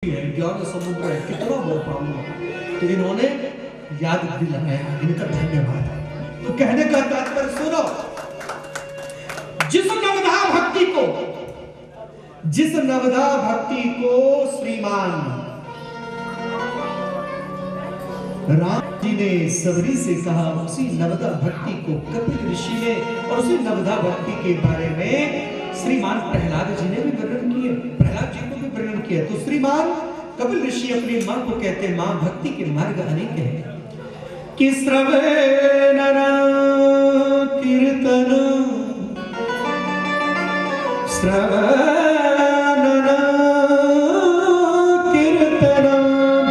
है, ज्ञान समुद्र है, कितना बोल पाऊंगा। तो इन्होंने याद दिलाया, इनका धन्यवाद। तो कहने का तात्पर्य सुनो, जिस नवधा भक्ति को श्रीमान राम जी ने सबरी से कहा, उसी नवधा भक्ति को कपिल ऋषि ने, और उसी नवधा भक्ति के बारे में श्रीमान प्रहलाद जी ने भी वर्णन किए, प्रहलाद जी को भी वर्णन किया। तो श्रीमान कपिल ऋषि अपनी मां को कहते हैं, मां भक्ति के मार्ग अनेक हैं कि श्रवण कीर्तन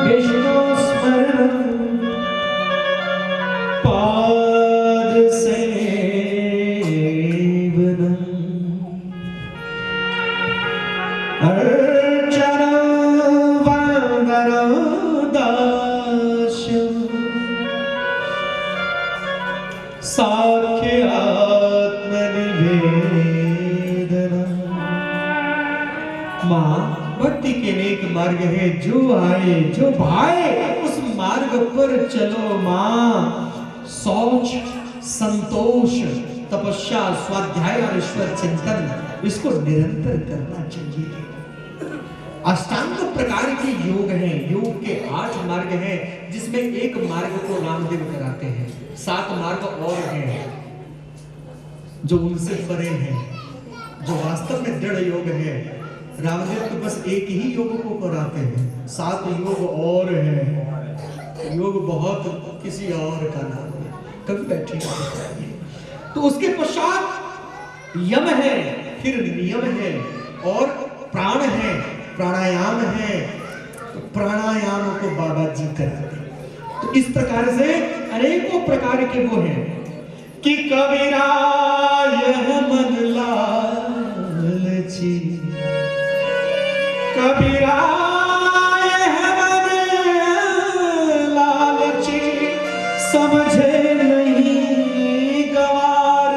विष्णु स्मरण पाद सेवन अर्चन वंदन दास साख्य आत्मनिवेदन। मां भक्ति के नेक मार्ग है, जो आए जो भाए उस मार्ग पर चलो। मां शौच, संतोष, तपस्या, स्वाध्याय और ईश्वर चिंतन, इसको निरंतर करना चाहिए। अष्टांग प्रकार के योग हैं, योग के 8 मार्ग हैं, जिसमें एक मार्ग को रामदेव कराते हैं, 7 मार्ग और हैं जो उनसे परे हैं, जो वास्तव में दृढ़ योग है। रामदेव तो बस एक ही योग को कराते हैं, 7 योग और हैं। योग बहुत किसी और का नाम है, कभी बैठे। तो उसके पश्चात यम है, फिर नियम है और प्राण है, प्राणायाम है। तो प्राणायाम को बाबा जी कराते हैं। तो इस प्रकार से अनेकों प्रकार के वो हैं कि कबीरा यह मन लालची, कबीरा यह मन लालची, समझे नहीं गवार,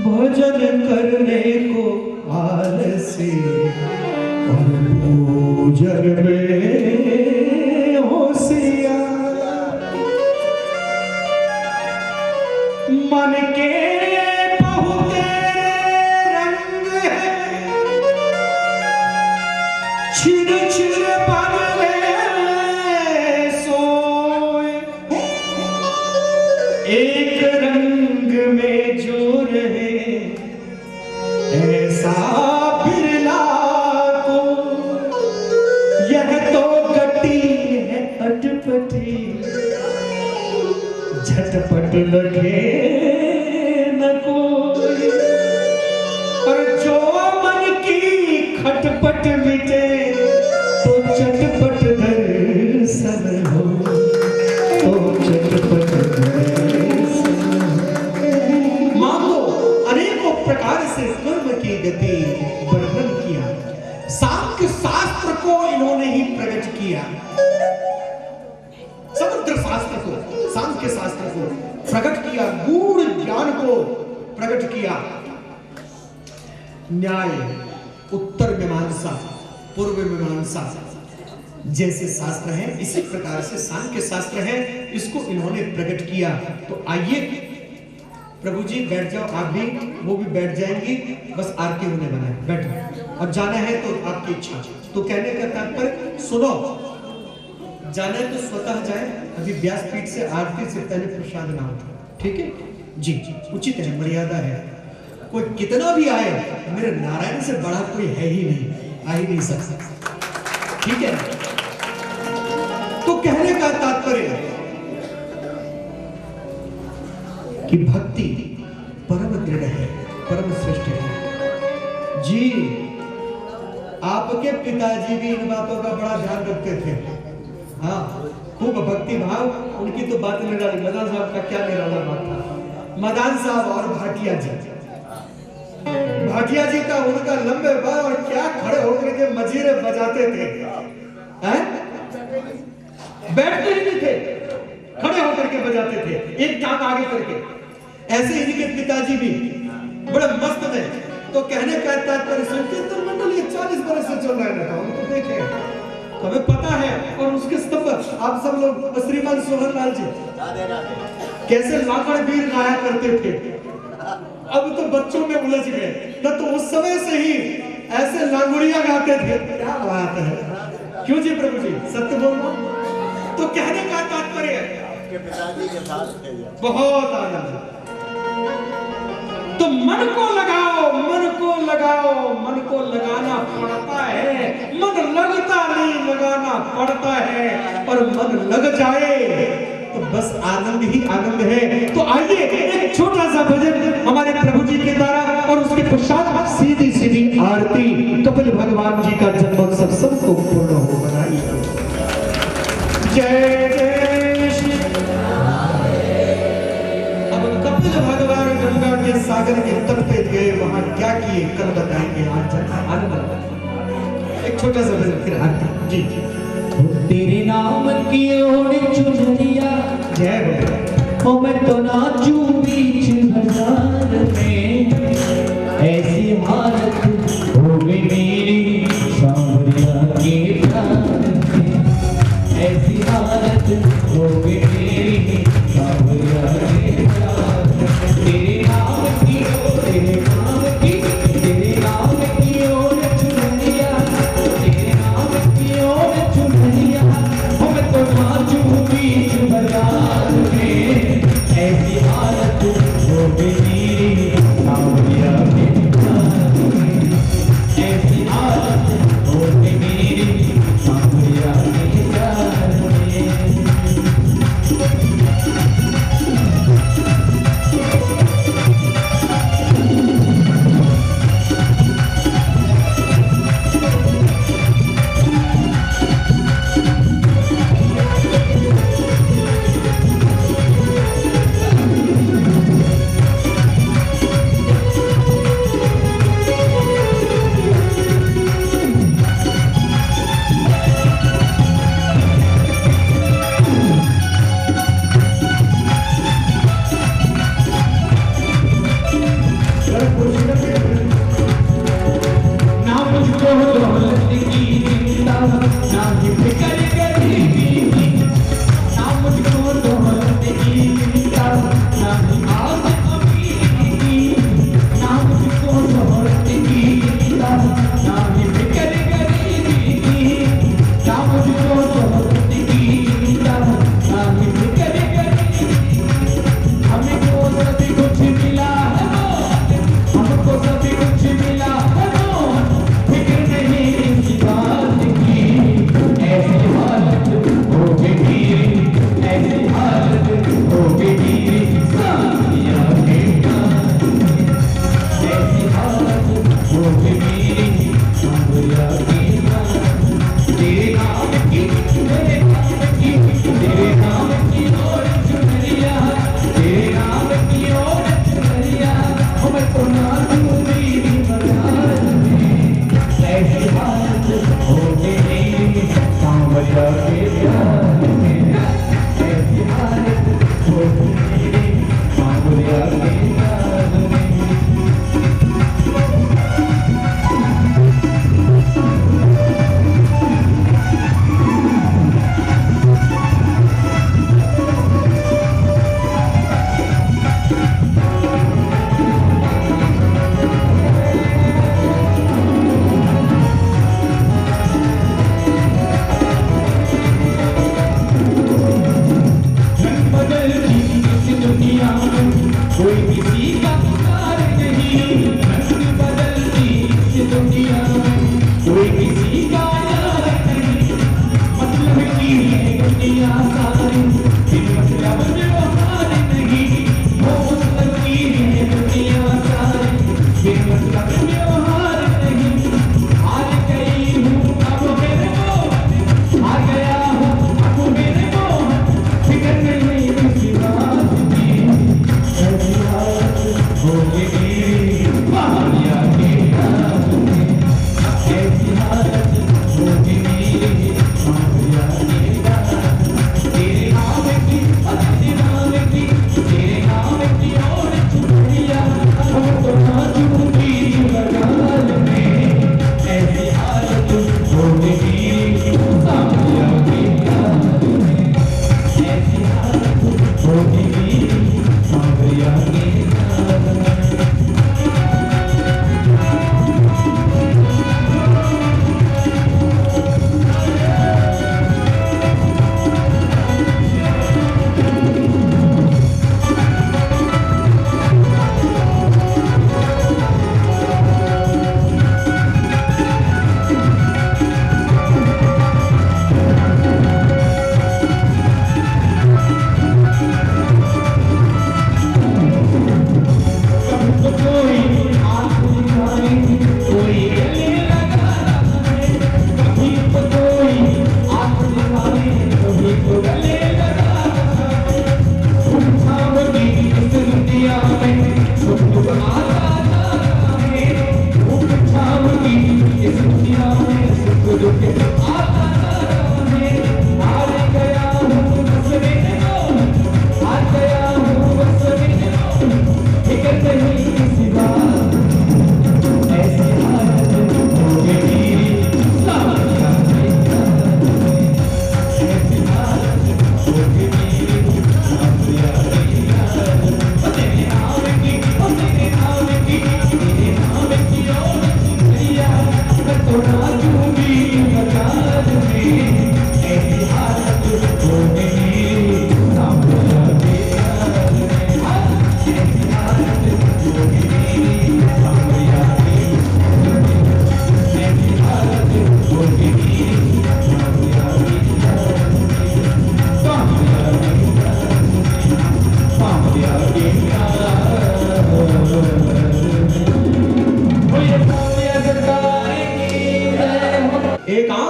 भजन करने को आलसी और पूजन में होशियार। मन के बहुत रंग है, छिड़ छिड़ बदले सोए, एक रंग में जो रहे ऐसा बिरला को। यह तो गट्टी है अटपटी, झटपट लगे न कोई, और जो मन की खटपट मिटे तो चटपट दर्शन हो, तो चटपट दर्शन। मानो अनेकों प्रकार से कर्म की गति वर्णन किया, सांख्य शास्त्र को इन्होंने ही प्रकट किया, समुद्र शास्त्र को, सांख्य शास्त्र को प्रकट किया, गूढ़ ज्ञान को प्रकट किया। न्याय, उत्तर मीमांसा, पूर्व मीमांसा जैसे शास्त्र हैं, इसी प्रकार से सांख्य शास्त्र है, इसको इन्होंने प्रकट किया। तो आइए प्रभु जी बैठ जाओ, आप भी, वो भी बैठ जाएंगी, बस आरती होने वाला है, बैठो। और जाना है तो आपकी इच्छा। तो कहने का तात्पर्य सुनो, जाना है तो स्वतः जाए, अभी व्यासपीठ से आरती से पहले प्रसाद ना उठो, ठीक है जी? उचित है, मर्यादा है। कोई कितना भी आए, मेरे नारायण से बड़ा कोई है ही नहीं, आ ही नहीं सकता, ठीक है? तो कहने का तात्पर्य कि भक्ति परम दृढ़ है, परम श्रेष्ठ है। जी आपके पिताजी भी इन बातों का बड़ा ध्यान रखते थे। हाँ, खूब भक्ति भाव, उनकी तो बात निराली। मदान साहब का क्या निराला बात था। मदान साहब और भाटिया जी, भाटिया जी का उनका लंबे बाल, और क्या खड़े होकर के मजीरे बजाते थे, हैं? बैठते ही नहीं थे, खड़े होकर के बजाते थे, एक टांग आगे करके। ऐसे इनके पिताजी भी बड़े मस्त थे, तो कहने का तात्पर्य संकीर्तन मंडल ये 40 बरस से चल रहा है ना, हम तो देखे, तो हमें पता है। और उसके स्तंभ आप सब लोग, श्रीमान सोहन लाल जी कैसे लाकड़ वीर गाया करते थे, अब तो बच्चों में उलझ गए, न तो उस समय से ही ऐसे लांगुड़िया गाते थे। क्या बात है, क्यों जी प्रभु जी, सत्य बोलो। तो कहने का तात्पर्य आपके पिताजी के साथ थे, बहुत आनंद। तो मन को लगाओ, मन को लगाओ, मन को लगाना पड़ता है, मन लगता नहीं, लगाना पड़ता है। और मन लग जाए तो बस आनंद ही आनंद है। तो आइए एक छोटा सा भजन हमारे प्रभु जी के द्वारा, और उसके पश्चात सीधी सीधी आरती कपिल भगवान जी का जन्मोत्सव सबको पूर्ण हो बनाइए। जय जय श्री। अब कपिल भगवान गंगा के सागर के तट पे गए, वहां क्या किए कल बताएंगे। आज आनंद एक छोटा सा भजन फिर आरती। जी तेरे नाम की ओर चुनरिया जय हो, मैं तो नाचू बीच बाजार में, ऐसी हालत हो गई मेरी सांवरिया के प्यार में, ऐसी हालत हो गई मेरी सांवरिया के प्यार में। तेरे नाम की ओर, तेरे नाम की, तेरे नाम की ओर चुनरिया, तेरे नाम की ओर चुनरिया, हम तो नाचू बीच बाजार में, ऐसी हालत हो गई मेरी सांवरिया के प्यार में, ऐसी हालत हो गई मेरी सांवरिया के प्यार में।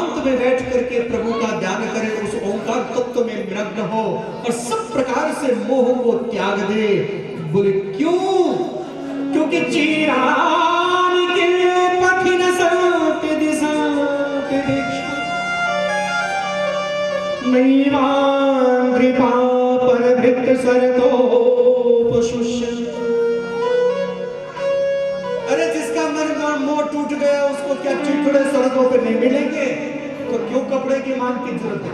एकांत में बैठ करके प्रभु का ध्यान करे, उस ओंकार तत्व में मग्न हो और सब प्रकार से मोह को त्याग दे। बोले क्यों? क्योंकि चिरान के पथिन सात दिशा के दीक्षा नैवान कृपा पर भृत सरतोपशुष्य। अरे जिसका मन मोह टूट गया उसको क्या चिड़चिड़े सड़कों पे नहीं मिलेंगे? तो क्यों कपड़े की मांग की जरूरत है?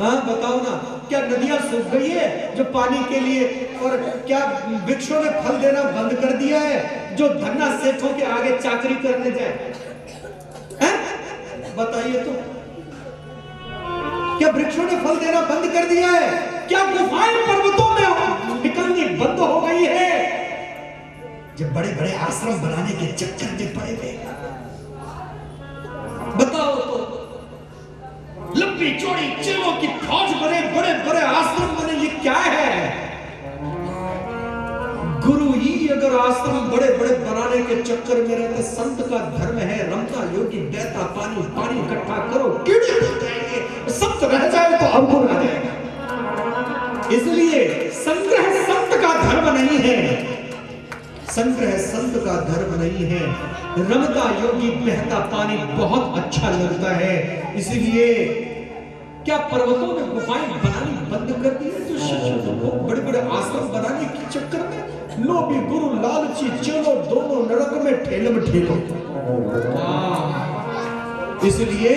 हाँ बताओ ना, क्या नदियां सूख गई है जो पानी के लिए? और क्या वृक्षों ने फल देना बंद कर दिया है जो धन्ना सेठों के आगे चाकरी करने जाए? बताइए तो, क्या वृक्षों ने फल देना बंद कर दिया है? क्या गुफाएं पर्वतों में निकलनी बंद हो गई है? जब बड़े बड़े आश्रम बनाने के चक्कर में पड़े थे, बताओ तो, लंबी चौड़ी चेलों की फौज बने, बड़े बड़े आश्रम बने, ये क्या है? गुरु ही अगर आश्रम बड़े बड़े बनाने के चक्कर में रहते, संत का धर्म है रमता योगी देता पानी, पानी इकट्ठा करो, कीड़े हो जाएंगे, संत रह जाए तो अवगुण आ जाएगा। इसलिए संग्रह संत का धर्म नहीं है, संग्रह संत का धर्म नहीं है। रमता योगी बहता पानी बहुत अच्छा लगता है, इसलिए क्या पर्वतों में गुफाएं बनानी बंद कर दी है? जो शिष्य बड़े बड़े आश्रम बनाने के चक्कर में लोभी गुरु लालची चलो दोनों नरक में ठेलम ठेलो। इसलिए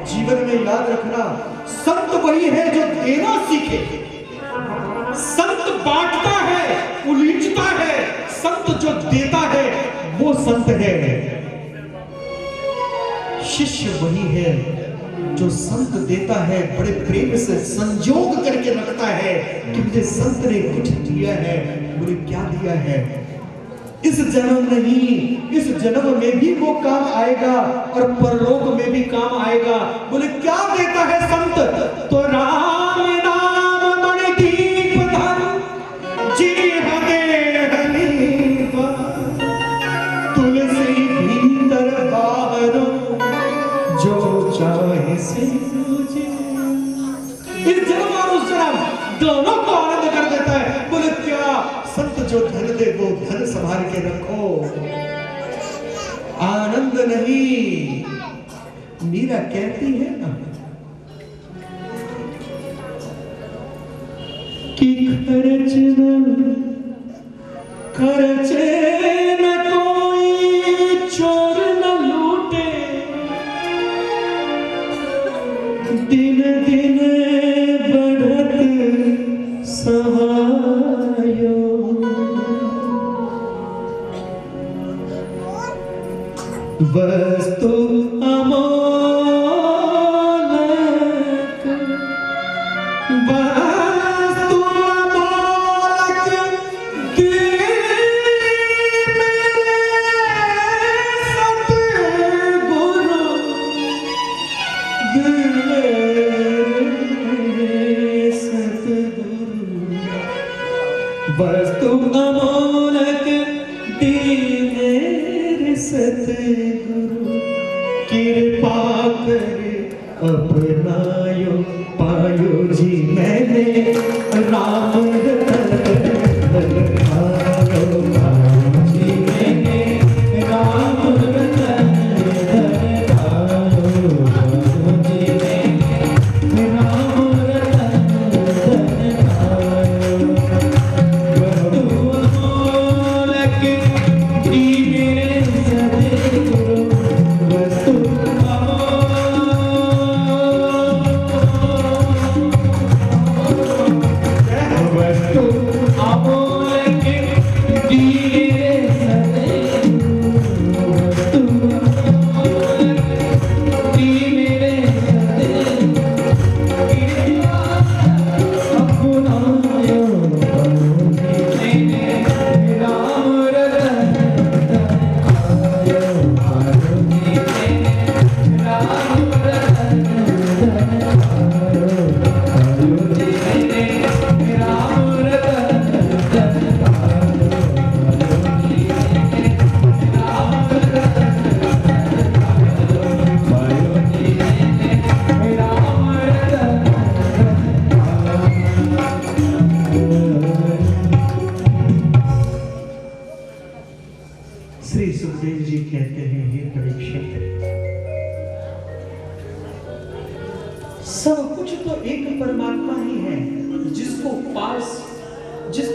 जीवन में याद रखना, संत वही है जो देना सीखे। संत बांटता है, उलीचता है, संत जो देता है वो संत है। शिष्य वही है जो संत देता है, बड़े प्रेम से संजोग करके रखता है कि मुझे संत ने कुछ दिया है। बोले क्या दिया है? इस जन्म नहीं, इस जन्म में भी वो काम आएगा और परलोक में भी काम आएगा। बोले क्या देता है संत? तो राम नाम मणि दीप धर जी हदे हनीफा, तुलसी भीतर बाहर जो चाहे से मुझे। इस जन्म और उस जन्म दोनों को आनंद कर देता है। बोले क्या? संत जो धन दे वो धन संभाल के रखो, आनंद नहीं। मीरा कहती है ना कि खर्चे न कोई चोर न लूटे, दिन दिन बढ़त सहायो। वस्तु अमोलक, वस्तु अमोलक दिल में सतगुरु, दिल में सतगुरु। वस्तु अमोलक दीने सतगुरु, कृपा करे अपनायो पायो जी मैंने राम रतन पायो जी मैंने राम रतन पायो जी मैंने राम रतन पायो। वस्तु अमोलक दीने सतगुरु, वस्तु अमोलक सब कुछ तो एक परमात्मा ही है। जिसको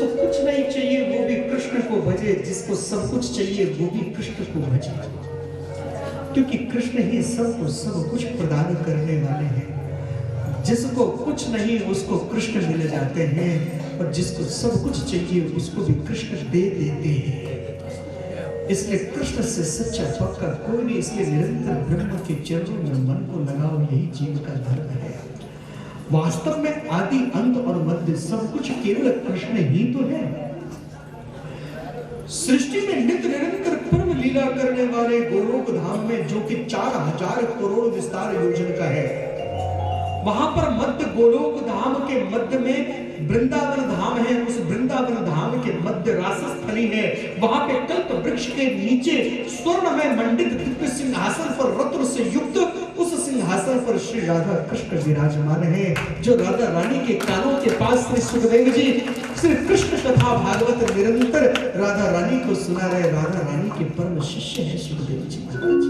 कुछ नहीं चाहिए वो भी कृष्ण को भजे, जिसको सब कुछ चाहिए वो भी कृष्ण को भजे, क्योंकि कृष्ण ही सबको सब कुछ प्रदान करने वाले हैं। जिसको कुछ नहीं उसको कृष्ण मिल जाते हैं, और जिसको सब कुछ चाहिए उसको भी कृष्ण दे देते हैं। इसलिए कृष्ण से सच्चा पक्का कोई नहीं, इसलिए निरंतर ब्रह्म के चरणों में मन को लगाओ, यही जीव का धर्म है। वास्तव में आदि अंत और मध्य सब कुछ केवल कृष्ण ही तो है। सृष्टि में नित्य निरंतर परम लीला करने वाले गोलोक धाम में, जो कि 4000 करोड़ विस्तार योजन का है, वहां पर मध्य गोलोक धाम के मध्य में वृंदावन धाम है। उस वृंदावन धाम के मध्य रासस्थली है। वहां पे कल्प वृक्ष के नीचे स्वर्ण में मंडित दिव्य सिंहासन पर रत्न से युक्त उस सिंहासन पर श्री राधा कृष्ण विराजमान है, जो राधा रानी के कानों के पास श्री सुखदेव जी श्री कृष्ण कथा भागवत निरंतर राधा रानी को सुना रहे। राधा रानी के परम शिष्य है सुखदेव जी महाराज।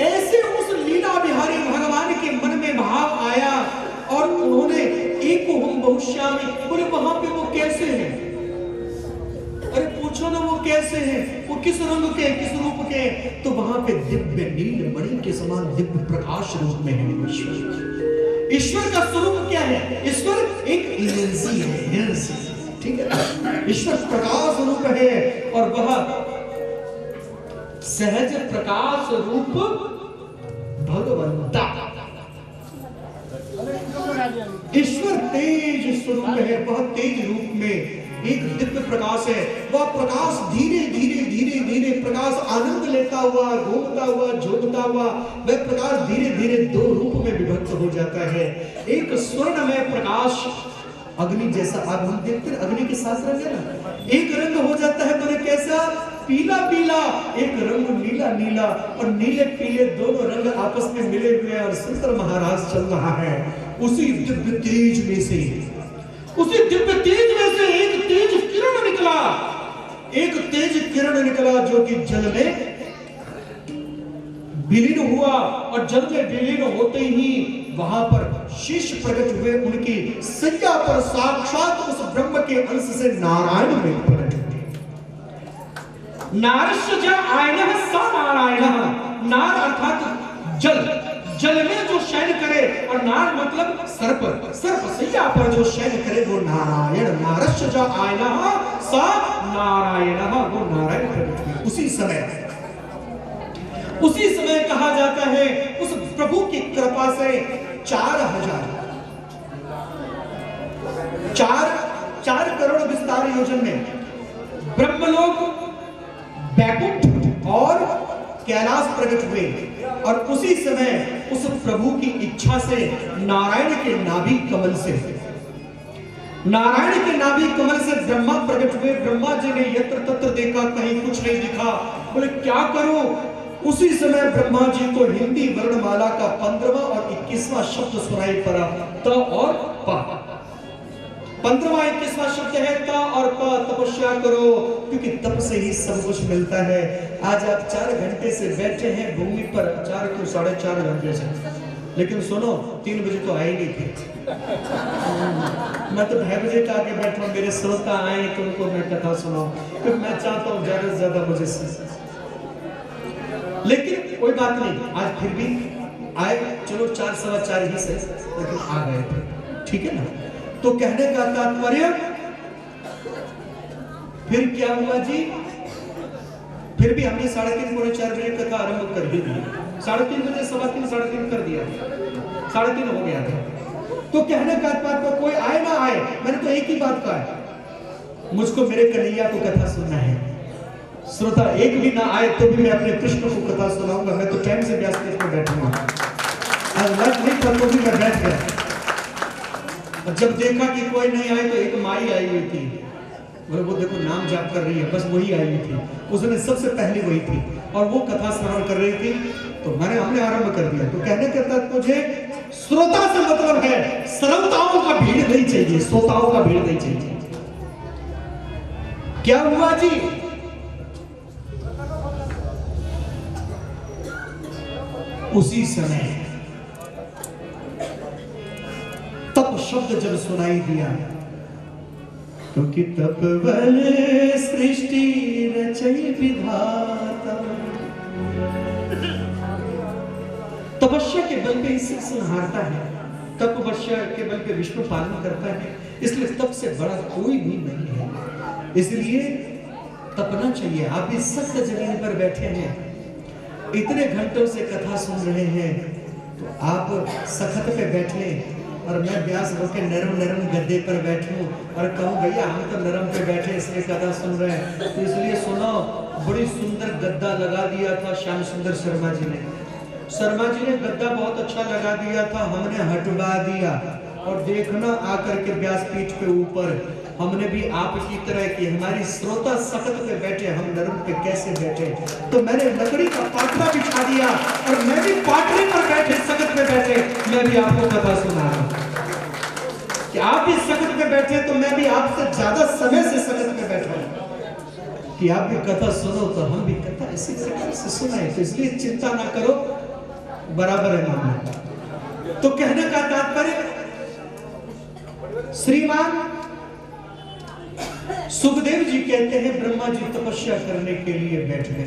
ऐसे उस लीला बिहारी भगवान के मन में भाव आया और उन्होंने एको हम बहुश्यामी, बोले वहां पे वो कैसे हैं? अरे पूछो ना वो कैसे हैं, वो किस रंग के, किस रूप के? तो वहां पे दिव्य नील मणि के समान दिव्य प्रकाश रूप में है ईश्वर। ईश्वर का स्वरूप क्या है? ईश्वर एक एनर्जी है, एनर्जी, ठीक है। ईश्वर प्रकाश रूप है और वह सहज प्रकाश रूप भगवंता। ईश्वर तेज स्वरूप है, वह तेज रूप में एक दिव्य प्रकाश है। वह प्रकाश धीरे धीरे धीरे धीरे प्रकाश आनंद लेता हुआ, घूमता हुआ, झोंकता हुआ, वह प्रकाश धीरे धीरे दो रूप में विभक्त हो जाता है। एक स्वर्णमय प्रकाश अग्नि जैसा, आप हम देखते हैं अग्नि के 7 रंग है ना, एक रंग हो जाता है तो कैसा पीला पीला, एक रंग नीला नीला, और नीले पीले दोनों रंग आपस में मिले हुए और सुंदर महाराज चल रहा है। उसी दिव्य तेज में से, उसी दिव्य तेज में से एक तेज किरण निकला, एक तेज किरण निकला जो कि जल में विलीन हुआ, और जल में विलीन होते ही वहां पर शीश प्रकट हुए। उनकी सैया पर साक्षात उस ब्रह्म के अंश से नारायण में प्रकट हुए। नारस्य ज आयनः स नारायणः, नार अर्थात जल, जल में जो शयन करे, और नार मतलब सर्प, सर्प सैया पर जो शयन करे वो नारायण। नारस्य ज आयनः स नारायणः, वो नारायण प्रकट हुए। उसी समय कहा जाता है उस प्रभु की कृपा से 4 करोड़ विस्तार योजन में ब्रह्मलोक, बैकुंठ और कैलाश प्रकट हुए। और उसी समय उस प्रभु की इच्छा से नारायण के नाभि कमल से, नारायण के नाभि कमल से ब्रह्मा प्रकट हुए। ब्रह्मा जी ने यत्र तत्र देखा, कहीं कुछ नहीं दिखा, बोले क्या करूं? उसी समय ब्रह्मा जी को हिंदी वर्णमाला का 15वां और 21वां शब्द सुनाई पड़ा, त और प। 15वां 21वां शब्द है त और प, तपस्या करो, क्योंकि तप से ही सब कुछ मिलता है। आज आप 4 घंटे से बैठे हैं भूमि पर, 4 क्यों 4.5 घंटे से, लेकिन सुनो 3 बजे तो आए नहीं थे। मैं तो 2:30 बजे का आके बैठा, मेरे श्रोता आए तो उनको मैं कथा सुनाऊं, क्योंकि मैं चाहता हूँ ज्यादा से ज्यादा मुझे से। लेकिन कोई बात नहीं, आज फिर भी आए, चलो 4 सवा 4 ही से, लेकिन आ गए थे, ठीक है ना। तो कहने का तात्पर्य फिर क्या हुआ जी? फिर भी हमने 3:30 पौने 4 बजे कथा आरंभ कर ही दी। 3:30 बजे, 3:15, 3:30 कर दिया, 3:30 हो गया था। तो कहने का तात्पर्य कोई आए ना आए, मैंने तो एक ही बात कहा है, मुझको मेरे कन्हैया को कथा सुनना है। श्रोता एक भी ना आए तो भी मैं अपने कृष्ण को कथा सुनाऊंगा। मैं तो टाइम से व्यास में बैठूंगा, नहीं तो भी मैं बैठ गया। जब देखा कि कोई नहीं आए तो एक माई आई हुई थी, वो देखो नाम जाप कर रही है, बस वही आई हुई थी, उसने सबसे पहले वही थी और वो कथा श्रवण कर रही थी, तो हमने आरंभ कर दिया। तो कहने के तक मुझे श्रोता से मतलब है, श्रोताओं का भीड़ नहीं चाहिए, श्रोताओं का भीड़ नहीं चाहिए। क्या हुआ जी? उसी समय शब्द जब सुनाई दिया, क्योंकि तपबल सृष्टि रचई विधाता, तपस्या के बल पे इसे संहारता है, तपस्या के बल पे विष्णु पालन करता है, इसलिए तप से बड़ा कोई भी नहीं है। इसलिए तपना चाहिए। आप इस सख्त जमीन पर बैठे हैं, इतने घंटों से कथा सुन रहे हैं, तो आप सख्त पे बैठे और मैं व्यास होकर नरम नरम गद्दे पर बैठूं और कहूं भैया हम तो नरम पे बैठे इसलिए कथा सुन रहे हैं, तो इसलिए सुनो। बड़ी सुंदर गद्दा लगा दिया था श्याम सुंदर शर्मा जी ने। शर्मा जी ने गद्दा बहुत अच्छा लगा दिया था, हमने हटवा दिया और देखना आकर के व्यासपीठ के ऊपर हमने भी आपकी तरह की, हमारी श्रोता सख्त पे बैठे, हम नरम पे कैसे बैठे। तो मैंने लकड़ी का पाटरा बिछा दिया और मैं भी पाटरे पर बैठे सख्त पे बैठे, मैं भी आपको कथा सुना रहा हूं कि आप भी सख्त पे बैठे तो मैं भी आपसे ज्यादा समय से सख्त पे बैठा हूं कि आप भी कथा सुनो, तो हम भी कथा इसी प्रकार से सुनाए। तो इसलिए चिंता ना करो, बराबर है मामला। तो कहने का तात्पर्य, श्रीमान सुखदेव जी कहते हैं ब्रह्मा जी तपस्या करने के लिए बैठ गए।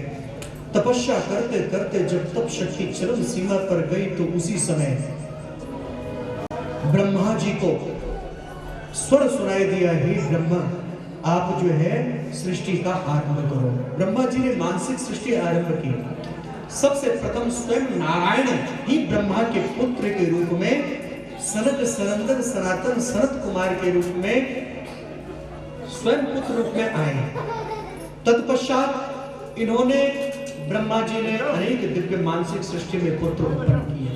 तपस्या करते करते जब तप शक्ति चरम सीमा पर गई, तो उसी समय ब्रह्मा जी को स्वर सुनाई दिया, हे ब्रह्मा आप जो है सृष्टि का आरंभ करो। ब्रह्मा जी ने मानसिक सृष्टि आरंभ की। सबसे प्रथम स्वयं नारायण ही ब्रह्मा के पुत्र के रूप में, सनक सनंदन सनातन सनत कुमार के रूप में स्वयं पुत्र रूप में आए। तत्पश्चात इन्होंने, ब्रह्मा जी ने अनेक दिव्य मानसिक सृष्टि में पुत्र उत्पन्न किए,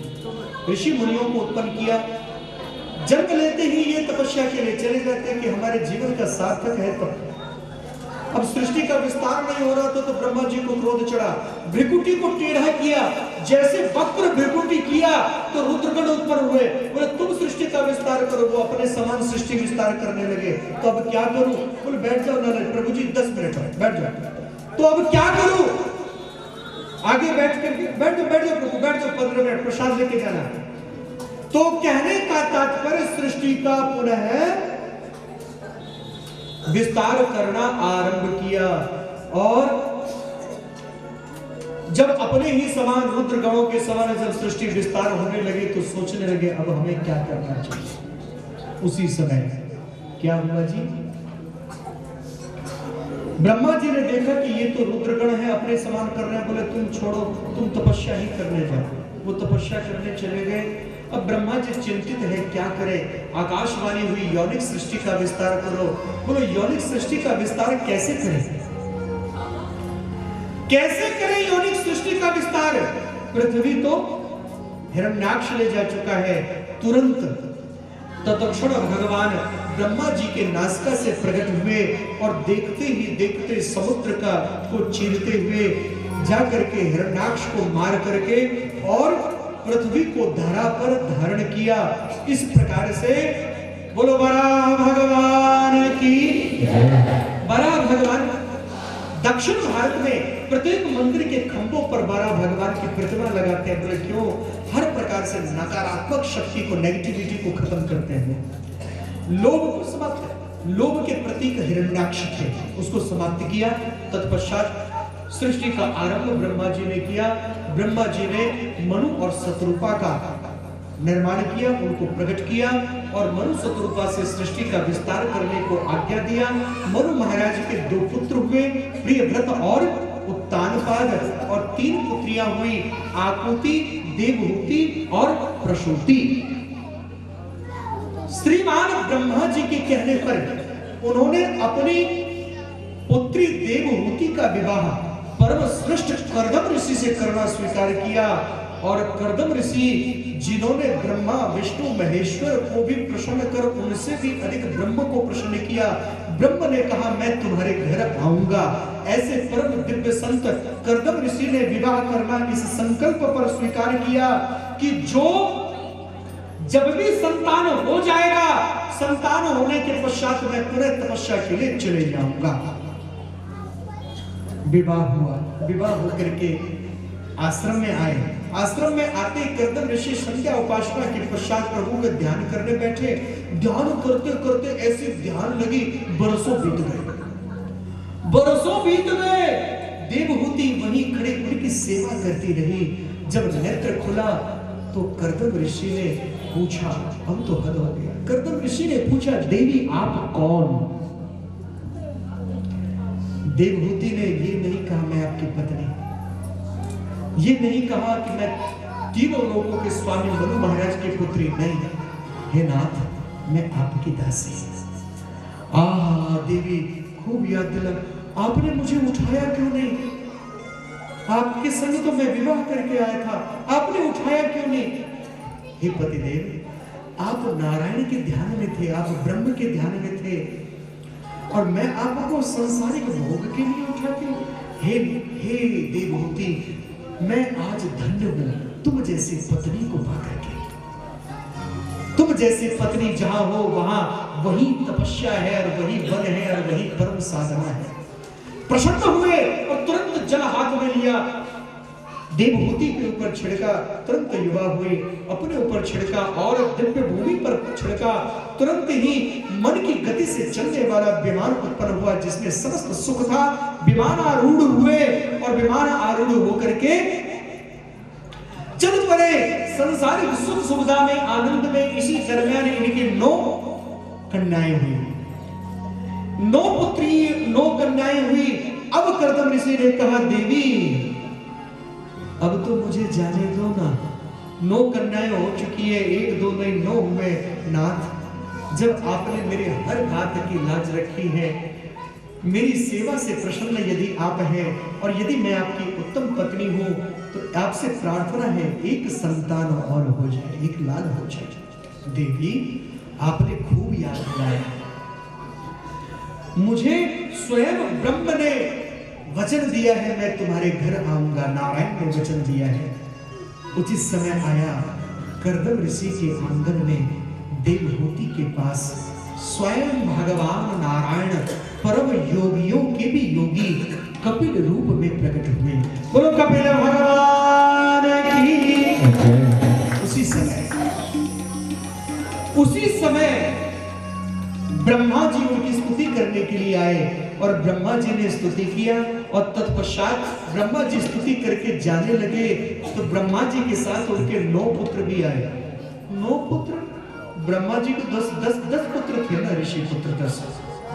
ऋषि मुनियों को उत्पन्न किया। जन्म लेते ही ये तपस्या के लिए चले जाते हैं कि हमारे जीवन का सार्थक है। तो अब सृष्टि का विस्तार नहीं हो रहा था, तो ब्रह्मा जी को क्रोध चढ़ा, भृकुटी को टेढ़ा किया। जैसे वक्र भृकुटी किया तो रुद्रगण उत्पन्न हुए, बोले तुम सृष्टि का विस्तार करो। वो अपने समान सृष्टि विस्तार करने लगे। तो अब क्या करूं? बोले बैठ जाओ ना प्रभु जी, 10 मिनट बैठ जाओ। तो अब क्या करूं? आगे बैठ कर बैठ जाओ प्रभु, बैठ जाओ 15 मिनट, प्रसाद लेके जाना। तो कहने का तात्पर्य सृष्टि का पुनः विस्तार करना आरंभ किया, और जब अपने ही समान रुद्र गणों के समान जब सृष्टि विस्तार होने लगे, तो सोचने लगे अब हमें क्या करना चाहिए। उसी समय क्या हुआ जी? ब्रह्मा जी ने देखा कि ये तो रुद्रगण है, अपने समान कर रहे हैं। बोले तुम छोड़ो, तुम तपस्या ही करने जाओ। वो तपस्या करने चले गए। अब ब्रह्मा जी चिंतित है, क्या करें? आकाशवाणी हुई यौनिक सृष्टि का विस्तार करो। बोलो यौनिक सृष्टि का विस्तार कैसे करें? कैसे करें यौनिक सृष्टि का विस्तार? पृथ्वी तो हिरण्याक्ष ले जा चुका है। तुरंत तत्क्षण भगवान ब्रह्मा जी के नासिका से प्रकट हुए और देखते ही देखते समुद्र का को चीरते हुए जाकर के हिरण्याक्ष को मार करके और पृथ्वी को धरा पर धारण किया। इस प्रकार से बोलो बड़ा भगवान की। बड़ा भगवान दक्षिण भारत में प्रत्येक मंदिर के खंभों पर बड़ा भगवान की प्रतिमा लगाते हैं। बोले क्यों? हर प्रकार से नकारात्मक शक्ति को, नेगेटिविटी को खत्म करते हैं। लोभ को समाप्त, लोभ के प्रतीक हिरण्याक्ष थे, उसको समाप्त किया। तत्पश्चात सृष्टि का आरंभ ब्रह्मा जी ने किया। ब्रह्मा जी ने मनु और शत्रुपा का निर्माण किया, उनको प्रकट किया और मनु शत्रुपा से सृष्टि का विस्तार करने को आज्ञा दिया। मनु महाराज के 2 पुत्र हुए, प्रियव्रत और उत्तानपाद, और 3 पुत्रियां हुई, आकुति, देवहूति और प्रसूति। श्रीमान ब्रह्मा जी के कहने पर उन्होंने अपनी पुत्री देवहूति का विवाह परम श्रेष्ठ कर्दम ऋषि से करना स्वीकार किया। और कर्दम ऋषि जिन्होंने ब्रह्मा विष्णु महेश्वर को भी प्रसन्न कर उनसे भी अधिक ब्रह्म को प्रसन्न किया। ब्रह्म ने कहा मैं तुम्हारे घर आऊंगा। ऐसे परम दिव्य संत कर्दम ऋषि ने विवाह करना इस संकल्प पर स्वीकार किया कि जो जब भी संतान हो जाएगा, संतान होने के पश्चात मैं पुनः तपस्या के लिए चले जाऊंगा। विवाह हुआ। विवाह होकर के आश्रम में आए। आश्रम में आते ही कर्दम ऋषि संध्या उपासना के पश्चात प्रभु का ध्यान करने बैठे। ध्यान करते करते ऐसी ध्यान लगी, बरसों बीत गए, बरसों बीत गए। देवहूति वहीं खड़े उनकी सेवा करती रही। जब नेत्र खुला तो कर्दम ऋषि ने पूछा, अब तो हद हो गया। कर्दम ऋषि ने पूछा, देवी आप कौन? देवहूति ने ये नहीं कहा मैं आपकी पत्नी, ये नहीं कहा कि मैं तीनों लोगों के स्वामी मनु महाराज की पुत्री, नहीं, हे नाथ मैं आपकी दासी। देवी खूब याद दिला, आपने मुझे उठाया क्यों नहीं? आपके संग तो मैं विवाह करके आया था, आपने उठाया क्यों नहीं? हे पतिदेव, आप नारायण के ध्यान में थे, आप ब्रह्म के ध्यान में थे, और मैं आपको संसारिक भोग के लिए उठाती हूँ। हे देवहूति, मैं आज धन्य हूँ तुम जैसी पत्नी को पाकर के। तुम जैसी पत्नी जहां हो वहां वही तपस्या है, और वही वन है, और वही परम साधना है। प्रसन्न हुए और तुरंत जल हाथ में लिया, देवहूति के ऊपर छिड़का, तुरंत युवा हुई, अपने ऊपर छिड़का और दिव्य भूमि पर छिड़का। तुरंत ही मन की गति से चलने वाला विमान उत्पन्न हुआ, जिसमें समस्त सुख था। विमान आरूढ़ हुए और विमान आरूढ़ होकर के चल पड़े संसारिक सुख सुविधा में, आनंद में। इसी दरमियान इनकी 9 कन्याएं हुई, 9 कन्याएं हुई। अब कर्दम ऋषि ने कहा, देवी अब तो मुझे जाने दो ना, 9 कन्याएं हो चुकी है, 1 2 नहीं 9 हुए। नाथ, जब आपने मेरे हर बात की लाज रखी है, मेरी सेवा से प्रसन्न यदि आप हैं, और यदि मैं आपकी उत्तम पत्नी हूं, तो आपसे प्रार्थना है एक संतान और हो जाए, एक लाल हो जाए। देवी आपने खूब याद दिलाया, मुझे स्वयं ब्रह्म ने वचन दिया है मैं तुम्हारे घर आऊंगा, नारायण ने वचन दिया है। उचित समय आया, कर्दम ऋषि के आंगन में देवहूति के पास स्वयं भगवान नारायण परम योगियों के भी योगी कपिल रूप में प्रकट हुए। बोलो कपिल भगवान की। उसी समय ब्रह्मा जी उनकी स्तुति करने के लिए आए, और ब्रह्मा जी ने स्तुति किया, और तत्पश्चात ब्रह्मा जी स्तुति करके जाने लगे, तो ब्रह्मा जी के साथ उनके 9 पुत्र भी आए। 9 पुत्र, ब्रह्मा जी को 10 पुत्र थे ना, ऋषि पुत्र 10।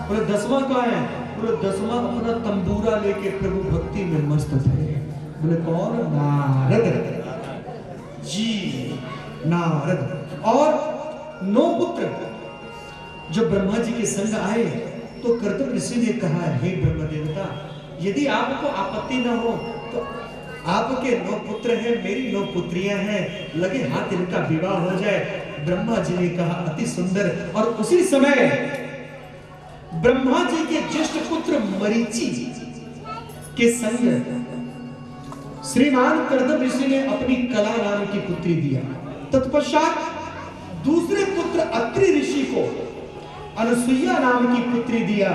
बोले 10वां कहाँ है? बोले 10वां अपना तंबूरा लेके प्रभु भक्ति में मस्त थे। बोले कौन? नारद जी, नारद। और 9 पुत्र जो ब्रह्मा जी के संग आए, तो कर्दम ऋषि ने कहा, हे ब्रह्म देवता, यदि आपको आपत्ति न हो तो आपके 9 पुत्र हैं, मेरी 9 पुत्रियां हैं, लगे हाथ इनका विवाह हो जाए। ब्रह्मा जी ने कहा, अति सुंदर। और उसी समय ब्रह्मा जी के ज्येष्ठ पुत्र मरीचि के संग श्रीमान कर्दम ऋषि ने अपनी कला नाम की पुत्री दिया। तत्पश्चात दूसरे पुत्र अत्रि ऋषि को अनुसुईया नाम की पुत्री दिया,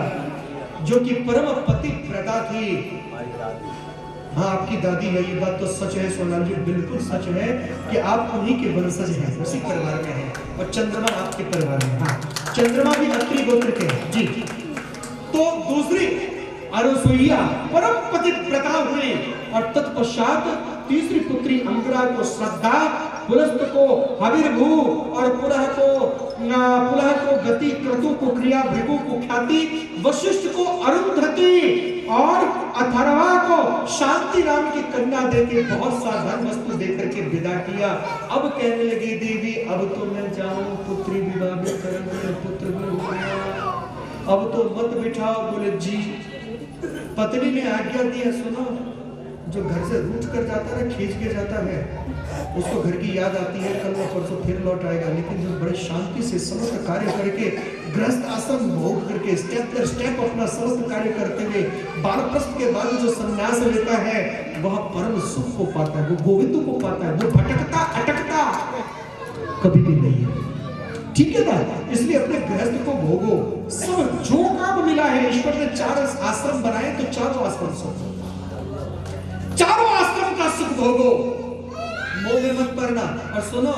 जो कि परम पतिव्रता थी। हाँ, आपकी दादी है, ये बात तो सच है सोनाल जी, बिल्कुल सच है कि आप उन्हीं के वंशज हैं, उसी परिवार में हैं। और चंद्रमा आपके परिवार में, हाँ, चंद्रमा भी अत्रि गोत्र के हैं जी। तो दूसरी अनुसुईया परम पतिव्रता हुई, और तत्पश्चात तीसरी पुत्री अंकुरा को श्रद्धा, पुलस्त को हविर्भू, और पुलह को गति, क्रतु को क्रिया, भृगु को ख्याति, वशिष्ठ को अरुंधति, और अथर्वा को शांति नाम की कन्या देके बहुत सा धन वस्तु देकर के विदा किया। अब कहने लगे, देवी अब तो मैं जाऊं, पुत्री विवाह भी करेंगे, पुत्र भी हो गया, अब तो मत बिठाओ। बोले जी, पत्नी ने आज्ञा दिया, सुनो, जो घर से रूठ कर जाता है, खींच के जाता है, उसको घर की याद आती है, कल वो परसों फिर लौट आएगा। लेकिन जो बड़े शांति से समस्त कार्य करके, गृहस्थ आश्रम भोग करके, स्टेप बाय स्टेप अपना समस्त कार्य करते हुए वानप्रस्थ के बाद जो संन्यास लेता है, वह परम सुख को पाता है, वो गोविंद को पाता है, वो भटकता अटकता कभी भी नहीं है। ठीक है ना? इसलिए अपने गृहस्थ को भोगो, सब जो काम मिला है, ईश्वर ने 4 आश्रम बनाए, तो चारों आश्रम सुख, चारों आश्रम का सुख भोगो। मोह में मत पड़ना। और सुनो,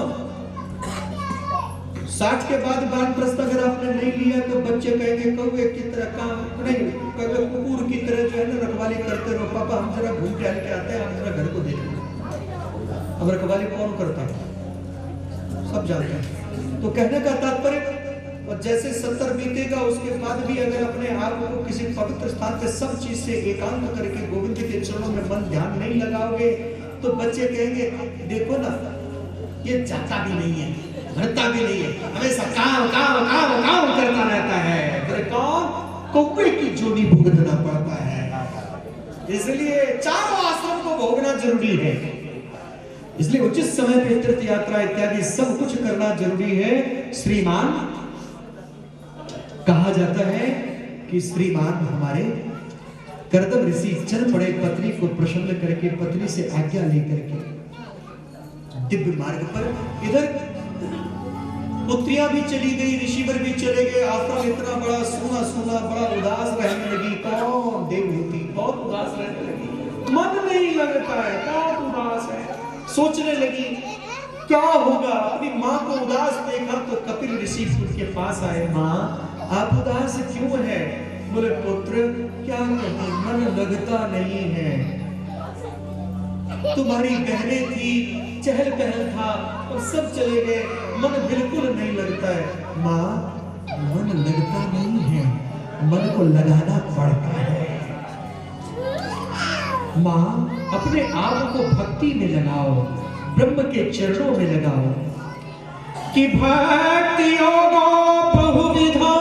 60 के बाद वानप्रस्थ अगर आपने नहीं लिया तो बच्चे कहेंगे कौवे की तरह काम नहीं, कौवे कुकुर की तरह जो है ना रखवाली करते रहो। पापा हम जरा घूम टहल के आते हैं, हम जरा घर को देख लें। अब रखवाली कौन करता है? सब जानते हैं। तो कहने का तात्पर्य, और जैसे 70 बीतेगा उसके बाद भी अगर अपने आप को किसी पवित्र स्थान पे सब चीज से एकांत करके गोविंद के चरणों में मन ध्यान नहीं लगाओगे तो बच्चे कहेंगे देखो ना, ये जाता भी नहीं है, भरता भी नहीं है, हमेशा काम काम काम काम करता रहता है। अरे कौन? कौवे की जोड़ी भुगतना पड़ता है। इसलिए चारों आश्रम को भोगना जरूरी है। इसलिए उचित समय पे तीर्थ यात्रा इत्यादि सब कुछ करना जरूरी है। श्रीमान कहा जाता है कि श्रीमान हमारे कर्दम ऋषि चल पड़े पत्नी को प्रसन्न करके, पत्नी से आज्ञा लेकर के दिव्य मार्ग पर। इधर पुत्रियां भी चली गई, ऋषिवर भी चले गए, आश्रम इतना बड़ा सूना सूना बड़ा उदास रहने लगी। कौन? देवहूति बहुत उदास रहने लगी, मन नहीं लगता है, बहुत उदास है। सोचने लगी क्या होगा। अपनी माँ को उदास देखा तो कपिल ऋषि उनके पास आए। माँ आप उदास क्यों है? बोले पुत्र क्या कहूं, मन लगता नहीं है। तुम्हारी बहनें थी, चहल पहल था और सब चले गए, मन बिल्कुल नहीं लगता है। माँ मन लगता नहीं है, मन को लगाना पड़ता है। माँ अपने आप को भक्ति में लगाओ, ब्रह्म के चरणों में लगाओ। कि भक्ति योगो बहुविधा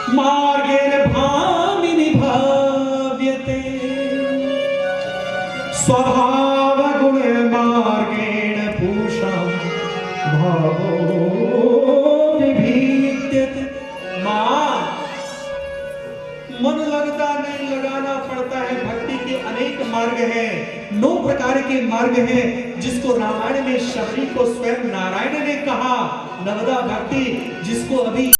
मार्गेण भामिनी भाव्यते स्वभाव गुण मार्गेण पूषा भावो विभीत्यते। माँ मन लगता नहीं, लगाना पड़ता है। भक्ति के अनेक मार्ग हैं, 9 प्रकार के मार्ग हैं, जिसको रामायण में शबरी को स्वयं नारायण ने कहा। नवदा भक्ति जिसको अभी